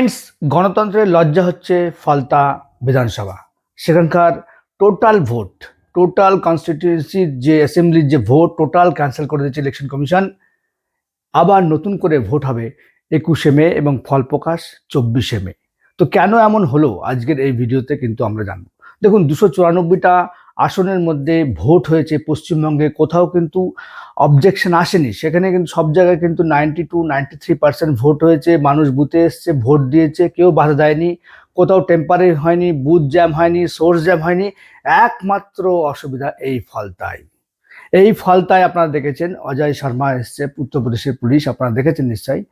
Friends, গণতন্ত্রের লজ্জা হচ্ছে ফলতা বিধানসভা। সেখানকার টোটাল কনস্টিটিউয়েন্সির যে অ্যাসেম্বলির যে ভোট টোটাল ক্যান্সেল করে দিয়েছে ইলেকশন কমিশন। আবার নতুন করে ভোট হবে 21শে মে এবং ফল প্রকাশ 24শে মে। তো কেন এমন হলো আজকের এই ভিডিওতে কিন্তু আমরা জানবো। দেখুন, 294টা আসনের মধ্যে ভোট হয়েছে পশ্চিমবঙ্গে, কোথাও কিন্তু অবজেকশন আসেনি। সেখানে কিন্তু সব জায়গায় কিন্তু 92-93% ভোট হয়েছে, মানুষ বুথে এসছে, ভোট দিয়েছে, কেউ বাধা দেয়নি, কোথাও টেম্পারি হয়নি, বুথ জ্যাম হয়নি, সোর্স জ্যাম হয়নি। একমাত্র অসুবিধা এই ফলতায় আপনারা দেখেছেন অজয় শর্মা এসছে, উত্তরপ্রদেশের পুলিশ, আপনারা দেখেছেন নিশ্চয়ই।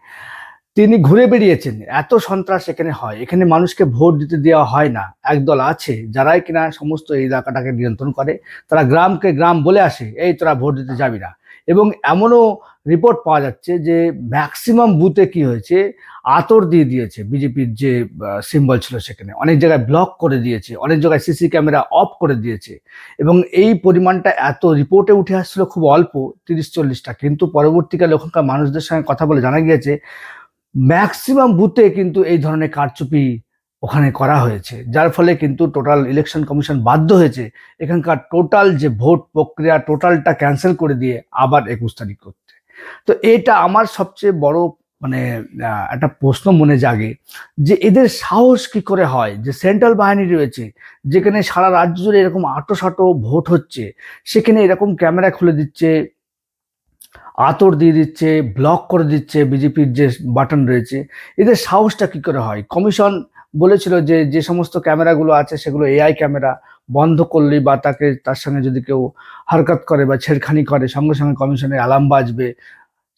তিনি ঘুরে বেরিয়েছেন। এত সন্ত্রাস এখানে হয়, এখানে মানুষকে ভোট দিতে দেওয়া হয় না। একদল আছে যারাই কিনা সমস্ত এই এলাকাটাকে নিয়ন্ত্রণ করে, তারা গ্রামকে গ্রাম বলে আসে, এই তোরা ভোট দিতে যাবি না। এবং এমনও রিপোর্ট পাওয়া যাচ্ছে যে ম্যাক্সিমাম বুথে কি হয়েছে, আতর দিয়ে দিয়েছে বিজেপির যে সিম্বল ছিল, সেখানে অনেক জায়গায় ব্লক করে দিয়েছে, অনেক জায়গায় সিসি ক্যামেরা অফ করে দিয়েছে। এবং এই পরিমাণটা এত রিপোর্টে উঠে আসছিল খুব অল্প, 30-40টা, কিন্তু পরবর্তীকালে ওখানকার মানুষদের সঙ্গে কথা বলে জানা গিয়েছে ম্যাক্সিমাম বুথে কিন্তু এই ধরনের কারচুপি ওখানে করা হয়েছে, যার ফলে কিন্তু টোটাল ইলেকশন কমিশন বাধ্য হয়েছে এখানকার টোটাল যে ভোট প্রক্রিয়া টোটালটা ক্যান্সেল করে দিয়ে আবার 21 তারিখ করতে। তো এটা আমার সবচেয়ে বড় মানে একটা প্রশ্ন মনে জাগে যে এদের সাহস কি করে হয় যে সেন্ট্রাল বাহিনী রয়েছে, যেখানে সারা রাজ্য জুড়ে এরকম আঁটো ভোট হচ্ছে, সেখানে এরকম ক্যামেরা খুলে দিচ্ছে, আতর দিয়ে দিচ্ছে, ব্লক করে দিচ্ছে বিজেপির যে বাটন রয়েছে। এদের সাহসটা কি করে হয়? কমিশন বলেছিল যে যে সমস্ত ক্যামেরাগুলো আছে সেগুলো এআই ক্যামেরা, বন্ধ করলে বা তার সঙ্গে যদি কেউ হরকত করে বা ছেড়খানি করে সঙ্গে সঙ্গে কমিশনের অ্যালার্ম বাজবে।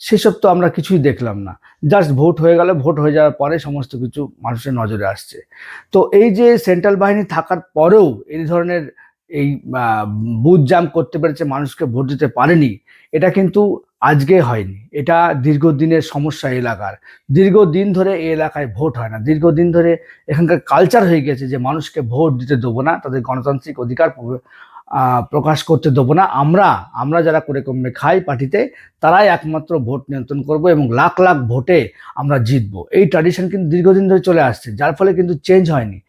সেসব তো আমরা কিছুই দেখলাম না। জাস্ট ভোট হয়ে গেল, ভোট হয়ে যাওয়ার পরে সমস্ত কিছু মানুষের নজরে আসছে। তো এই যে সেন্ট্রাল বাহিনী থাকার পরেও এই ধরনের এই বুথ জাম করতে পেরেছে, মানুষকে ভোট দিতে পারেনি, এটা কিন্তু আজকে হয়নি, এটা দীর্ঘদিনের সমস্যা এলাকার। দীর্ঘদিন ধরে এই এলাকায় ভোট হয় না, দীর্ঘদিন ধরে এখানকার কালচার হয়ে গেছে যে মানুষকে ভোট দিতে দেবো না, তাদের গণতান্ত্রিক অধিকার প্রকাশ করতে দেবো না। আমরা যারা করে কমে খাই পার্টিতে, তারাই একমাত্র ভোট নিয়ন্ত্রণ করব এবং লাখ লাখ ভোটে আমরা জিতবো। এই ট্র্যাডিশন কিন্তু দীর্ঘদিন ধরে চলে আসছে, যার ফলে কিন্তু চেঞ্জ হয়নি।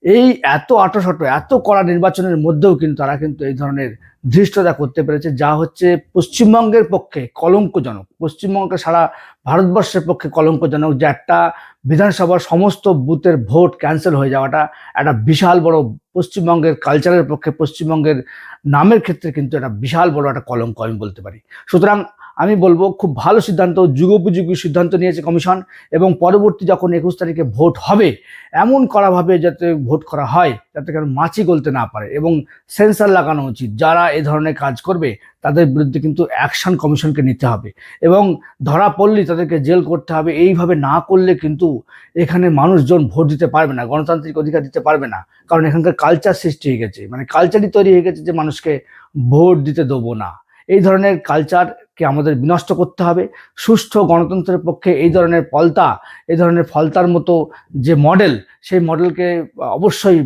এই এত আঁটোসাঁটো এত কড়া নির্বাচনের মধ্যেও কিন্তু তারা কিন্তু এই ধরনের ধৃষ্টতা করতে পেরেছে, যা হচ্ছে পশ্চিমবঙ্গের পক্ষে কলঙ্কজনক, পশ্চিমবঙ্গকে সারা ভারতবর্ষের পক্ষে কলঙ্কজনক। যে একটা বিধানসভার সমস্ত বুথের ভোট ক্যান্সেল হয়ে যাওয়াটা একটা বিশাল বড়, পশ্চিমবঙ্গের কালচারের পক্ষে, পশ্চিমবঙ্গের নামের ক্ষেত্রে কিন্তু একটা বিশাল বড় একটা কলঙ্ক আমি বলতে পারি। সুতরাং আমি বলবো খুব ভালো সিদ্ধান্ত, যুগোপযোগী সিদ্ধান্ত নিয়েছে কমিশন। এবং পরবর্তী যখন 21 তারিখে ভোট হবে, এমন করাভাবে যাতে ভোট করা হয় যাতে কারণ মাছি গলতে না পারে, এবং সেন্সার লাগানো উচিত। যারা এ ধরনের কাজ করবে তাদের বিরুদ্ধে কিন্তু অ্যাকশন কমিশনকে নিতে হবে এবং ধরা পড়লে তাদেরকে জেল করতে হবে। এইভাবে না করলে কিন্তু এখানে মানুষজন ভোট দিতে পারবে না, গণতান্ত্রিক অধিকার দিতে পারবে না। কারণ এখানকার কালচার সৃষ্টি হয়ে গেছে, মানে কালচারই তৈরি হয়ে গেছে যে মানুষকে ভোট দিতে দেবো না। এই ধরনের কালচারকে আমাদের বিনষ্ট করতে হবে। সুষ্ঠু গণতন্ত্রের পক্ষে এই ধরনের ফলতার মতো যে মডেল, সেই মডেলকে অবশ্যই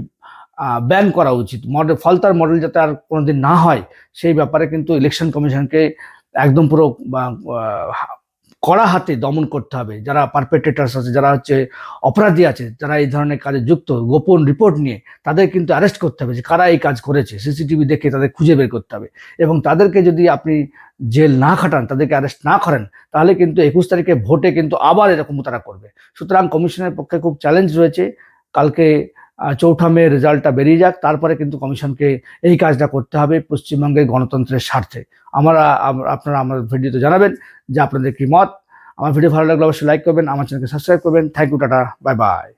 ব্যান করা উচিত। ফলতার মডেল যাতে আর কোনোদিন না হয়, সেই ব্যাপারে কিন্তু ইলেকশন কমিশনকে একদম পুরো কড়া হাতে দমন করতে হবে। যারা পারপেট্রেটার্স আছে, যারা হচ্ছে অপরাধী আছে, যারা এই ধরনের কাজে যুক্ত, গোপন রিপোর্ট নিয়ে তাদের কিন্তু অ্যারেস্ট করতে হবে, যে কারা এই কাজ করেছে সিসিটিভি দেখে তাদের খুঁজে বের করতে হবে। এবং তাদেরকে যদি আপনি জেল না খাটান, তাদেরকে অ্যারেস্ট না করেন, তাহলে কিন্তু 21 তারিখে ভোটে কিন্তু আবার এরকম তারা করবে। সুতরাং কমিশনের পক্ষে খুব চ্যালেঞ্জ রয়েছে। কালকে 4 মে রেজাল্টটা বেরিয়ে যাক, তারপরে কিন্তু কমিশনকে এই কাজটা করতে হবে পশ্চিমবঙ্গের গণতন্ত্রের স্বার্থে। আপনারা আমার ভিডিওতে জানাবেন যে আপনাদের কি মত। আমার ভিডিও ভালো লাগলে অবশ্যই লাইক করবেন, আমার চ্যানেলকে সাবস্ক্রাইব করবেন। Thank you, tata, bye by.